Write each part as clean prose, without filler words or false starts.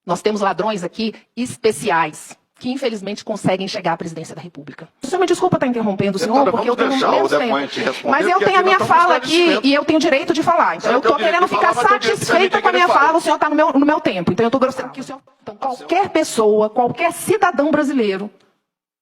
Nós temos ladrões aqui especiais, que infelizmente conseguem chegar à presidência da República. O senhor me desculpa estar interrompendo o senhor, porque eu tenho menos tempo. Mas eu tenho a minha fala aqui e eu tenho direito de falar. Então eu estou querendo ficar satisfeita com a minha fala, o senhor está no meu tempo. Então eu estou gostando que o senhor... Então, qualquer pessoa, qualquer cidadão brasileiro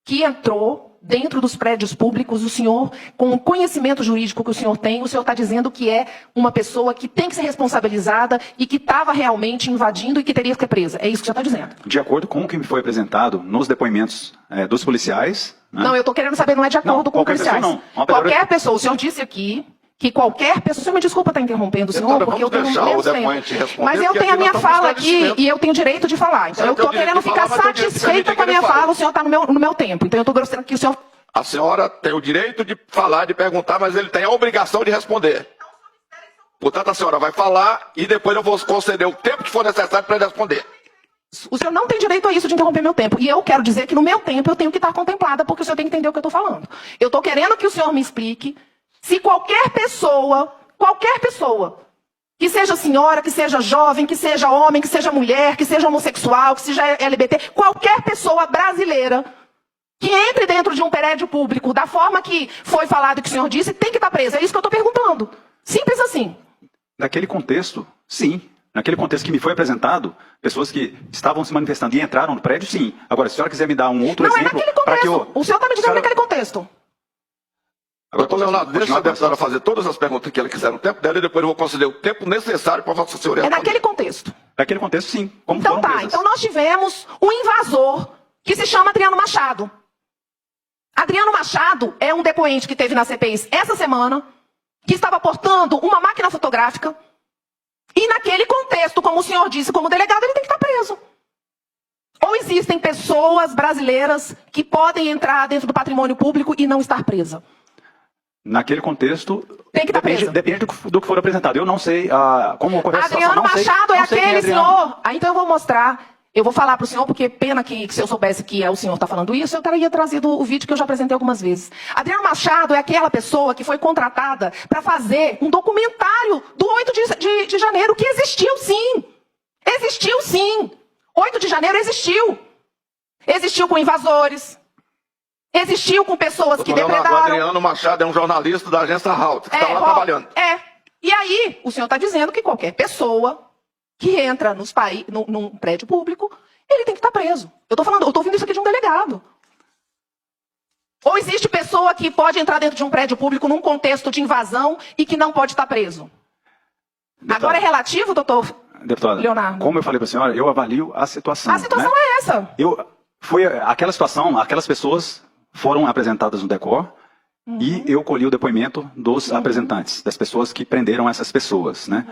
que entrou dentro dos prédios públicos, o senhor, com o conhecimento jurídico que o senhor está dizendo que é uma pessoa que tem que ser responsabilizada e que estava realmente invadindo e que teria que ser presa. É isso que o senhor está dizendo. De acordo com o que me foi apresentado nos depoimentos dos policiais... Né? Não, eu estou querendo saber, não é de acordo com os policiais. Pessoa, não. Qualquer pessoa, o senhor disse aqui que qualquer pessoa... O senhor me desculpa estar interrompendo o senhor, porque eu tenho menos tempo. Mas eu tenho a minha fala aqui e eu tenho direito de falar. Então eu estou querendo ficar satisfeita com a minha fala, o senhor está no meu tempo. Então eu estou gostando que o senhor... A senhora tem o direito de falar, de perguntar, mas ele tem a obrigação de responder. Portanto, a senhora vai falar e depois eu vou conceder o tempo que for necessário para ele responder. O senhor não tem direito a isso de interromper meu tempo. E eu quero dizer que no meu tempo eu tenho que estar contemplada, porque o senhor tem que entender o que eu estou falando. Eu estou querendo que o senhor me explique se qualquer pessoa, que seja senhora, que seja jovem, que seja homem, que seja mulher, que seja homossexual, que seja LGBT, qualquer pessoa brasileira que entre dentro de um prédio público, da forma que foi falado que o senhor disse, tem que estar presa. É isso que eu estou perguntando. Simples assim. Naquele contexto, sim. Naquele contexto que me foi apresentado, pessoas que estavam se manifestando e entraram no prédio, sim. Agora, se a senhora quiser me dar um outro exemplo... Não, é naquele contexto. O senhor está me dizendo naquele contexto. Doutor Leonardo, deixa a senhora fazer todas as perguntas que ela quiser no tempo dela e depois eu vou conceder o tempo necessário para a vossa senhoria. É naquele contexto. Naquele contexto, sim. Como então tá, então nós tivemos um invasor que se chama Adriano Machado. Adriano Machado é um depoente que teve na CPI essa semana, que estava portando uma máquina fotográfica, e naquele contexto, como o senhor disse, como delegado, ele tem que estar preso. Ou existem pessoas brasileiras que podem entrar dentro do patrimônio público e não estar presa? Naquele contexto, tem que estar presa. Depende do que for apresentado. Eu não sei como ocorreu a situação. Adriano Machado é aquele senhor... então eu vou mostrar... Eu vou falar para o senhor, porque pena que se eu soubesse que o senhor está falando isso, eu teria trazido o vídeo que eu já apresentei algumas vezes. Adriano Machado é aquela pessoa que foi contratada para fazer um documentário do 8 de janeiro, que existiu sim. Existiu sim. 8 de janeiro existiu. Existiu com invasores. Existiu com pessoas que depredaram. O Adriano Machado é um jornalista da agência Halt, que está lá trabalhando. E aí, o senhor está dizendo que qualquer pessoa que entra num prédio público, ele tem que estar preso. Eu estou ouvindo isso aqui de um delegado. Ou existe pessoa que pode entrar dentro de um prédio público num contexto de invasão e que não pode estar preso? Deputado, agora é relativo, doutor Leonardo? Como eu falei para a senhora, eu avalio a situação. A situação é essa. Aquela situação, aquelas pessoas foram apresentadas no DECOR, e eu colhi o depoimento dos apresentantes, das pessoas que prenderam essas pessoas, né?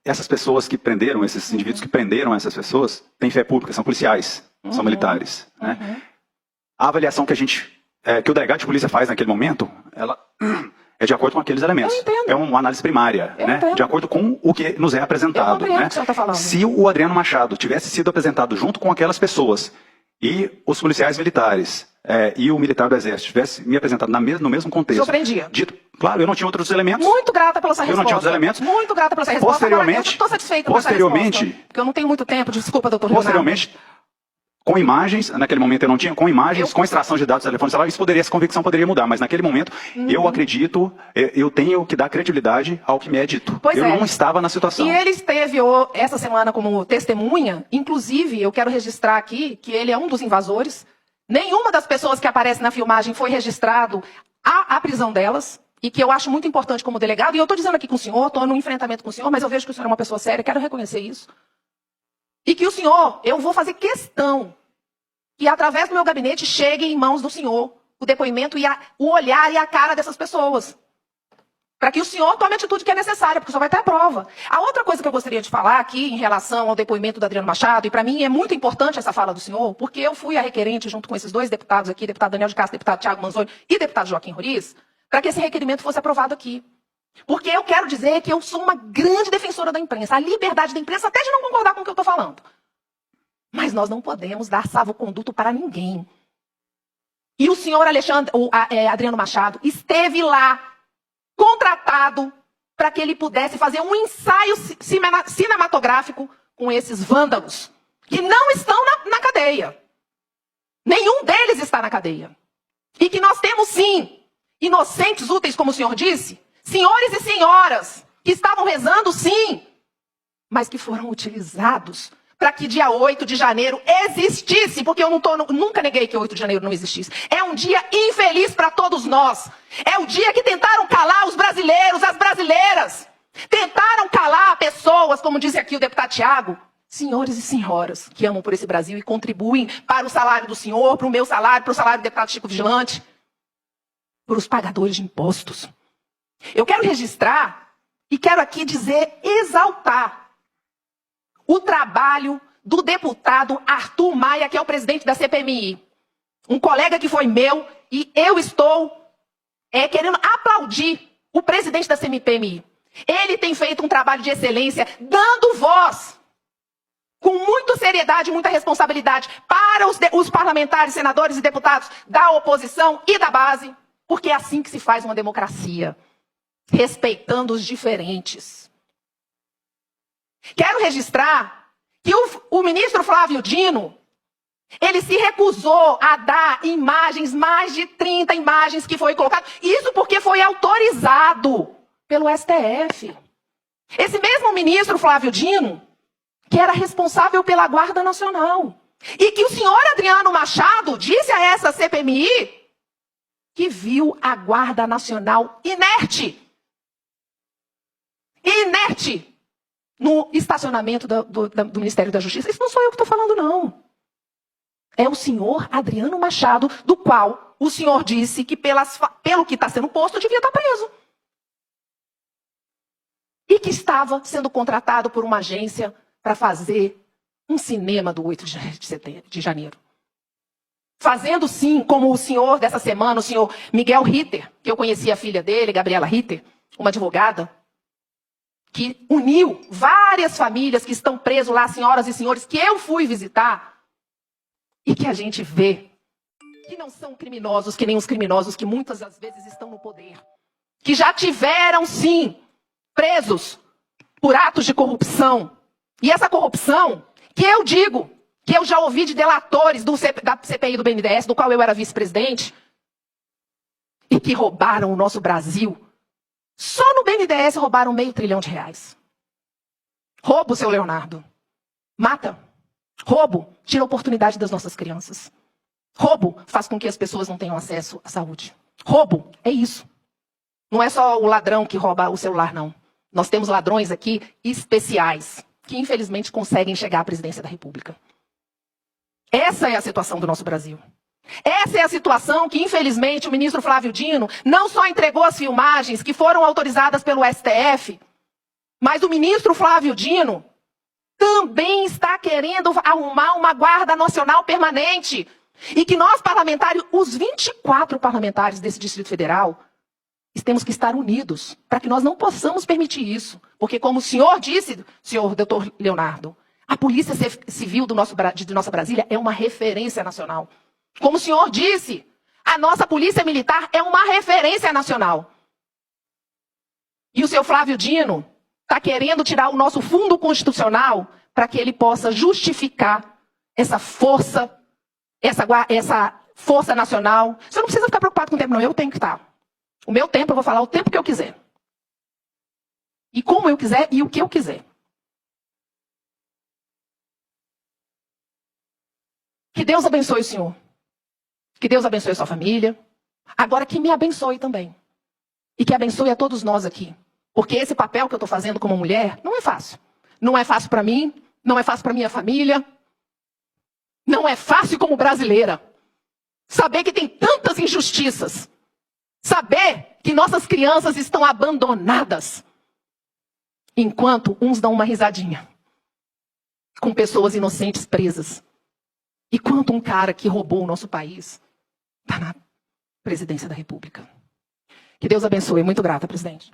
Essas pessoas que prenderam, esses indivíduos que prenderam essas pessoas, têm fé pública, são policiais, são militares. Né? A avaliação que o delegado de polícia faz naquele momento, ela é de acordo com aqueles elementos. É uma análise primária, né? De acordo com o que nos é apresentado. Né? O que o senhor tá falando. Se o Adriano Machado tivesse sido apresentado junto com aquelas pessoas e os policiais militares e o militar do Exército tivesse me apresentado no mesmo contexto. Surpreendia. Claro, eu não tinha outros elementos. Muito grata pela sua resposta. Eu não tinha outros elementos. Muito grata pela sua resposta. Posteriormente, agora, eu estou satisfeita com essa resposta. Porque eu não tenho muito tempo. Desculpa, doutor Leonardo. Posteriormente, com imagens, naquele momento eu não tinha, com imagens, com extração de dados do telefone celular, essa convicção poderia mudar, mas naquele momento eu acredito, eu tenho que dar credibilidade ao que me é dito. Eu não estava na situação. E ele esteve essa semana como testemunha, inclusive eu quero registrar aqui que ele é um dos invasores. Nenhuma das pessoas que aparecem na filmagem foi registrado a prisão delas, e que eu acho muito importante como delegado, e eu estou dizendo aqui com o senhor, estou num enfrentamento com o senhor, mas eu vejo que o senhor é uma pessoa séria, quero reconhecer isso. E que o senhor, eu vou fazer questão que através do meu gabinete chegue em mãos do senhor o depoimento e o olhar e a cara dessas pessoas. Para que o senhor tome a atitude que é necessária, porque o senhor vai ter a prova. A outra coisa que eu gostaria de falar aqui em relação ao depoimento do Adriano Machado, e para mim é muito importante essa fala do senhor, porque eu fui a requerente junto com esses dois deputados aqui, deputado Daniel de Castro, deputado Thiago Manzoni e deputado Joaquim Roriz, para que esse requerimento fosse aprovado aqui. Porque eu quero dizer que eu sou uma grande defensora da imprensa, a liberdade da imprensa, até de não concordar com o que eu estou falando. Mas nós não podemos dar salvo-conduto para ninguém. E o senhor Adriano Machado esteve lá, contratado, para que ele pudesse fazer um ensaio cinematográfico com esses vândalos. que não estão na cadeia. Nenhum deles está na cadeia. E que nós temos, sim, inocentes úteis, como o senhor disse, senhores e senhoras, que estavam rezando, sim, mas que foram utilizados para que dia 8 de janeiro existisse, porque eu nunca neguei que 8 de janeiro não existisse. É um dia infeliz para todos nós. É o dia que tentaram calar os brasileiros, as brasileiras. Tentaram calar pessoas, como disse aqui o deputado Thiago, senhores e senhoras que amam por esse Brasil e contribuem para o salário do senhor, para o meu salário, para o salário do deputado Chico Vigilante, para os pagadores de impostos. Eu quero registrar e quero aqui dizer, exaltar o trabalho do deputado Arthur Maia, que é o presidente da CPMI. Um colega que foi meu e eu estou querendo aplaudir o presidente da CPMI. Ele tem feito um trabalho de excelência, dando voz, com muita seriedade e muita responsabilidade, para os parlamentares, senadores e deputados da oposição e da base, porque é assim que se faz uma democracia, respeitando os diferentes. Quero registrar que o ministro Flávio Dino, ele se recusou a dar imagens, mais de 30 imagens que foi colocado, isso porque foi autorizado pelo STF. Esse mesmo ministro Flávio Dino, que era responsável pela Guarda Nacional, e que o senhor Adriano Machado disse a essa CPMI que viu a Guarda Nacional inerte no estacionamento do Ministério da Justiça. Isso não sou eu que estou falando, não. É o senhor Adriano Machado, do qual o senhor disse que pelo que está sendo posto, devia estar preso. E que estava sendo contratado por uma agência para fazer um cinema do 8 de janeiro. Fazendo, sim, como o senhor dessa semana, o senhor Miguel Ritter, que eu conheci a filha dele, Gabriela Ritter, uma advogada, que uniu várias famílias que estão presos lá, senhoras e senhores, que eu fui visitar, e que a gente vê que não são criminosos, que nem os criminosos que muitas das vezes estão no poder. Que já tiveram, sim, presos por atos de corrupção. E essa corrupção, que eu digo, que eu já ouvi de delatores da CPI do BNDES, do qual eu era vice-presidente, e que roubaram o nosso Brasil. Só no BNDES roubaram R$500 bilhão. Roubo, seu Leonardo. Mata. Roubo tira a oportunidade das nossas crianças. Roubo faz com que as pessoas não tenham acesso à saúde. Roubo é isso. Não é só o ladrão que rouba o celular, não. Nós temos ladrões aqui especiais, que infelizmente conseguem chegar à presidência da República. Essa é a situação do nosso Brasil. Essa é a situação que, infelizmente, o ministro Flávio Dino não só entregou as filmagens que foram autorizadas pelo STF, mas o ministro Flávio Dino também está querendo arrumar uma Guarda Nacional permanente. E que nós, parlamentares, os 24 parlamentares desse Distrito Federal, temos que estar unidos para que nós não possamos permitir isso. Porque, como o senhor disse, senhor doutor Leonardo, a Polícia Civil de nossa Brasília é uma referência nacional. Como o senhor disse, a nossa Polícia Militar é uma referência nacional. E o seu Flávio Dino está querendo tirar o nosso fundo constitucional para que ele possa justificar essa força nacional. Você não precisa ficar preocupado com o tempo, não. Eu tenho que estar. O meu tempo, eu vou falar o tempo que eu quiser. E como eu quiser e o que eu quiser. Que Deus abençoe o senhor. Que Deus abençoe a sua família. Agora que me abençoe também. E que abençoe a todos nós aqui. Porque esse papel que eu estou fazendo como mulher não é fácil. Não é fácil para mim, não é fácil para minha família. Não é fácil como brasileira. Saber que tem tantas injustiças. Saber que nossas crianças estão abandonadas. Enquanto uns dão uma risadinha. Com pessoas inocentes presas. E quanto um cara que roubou o nosso país está na presidência da República. Que Deus abençoe. Muito grata, presidente.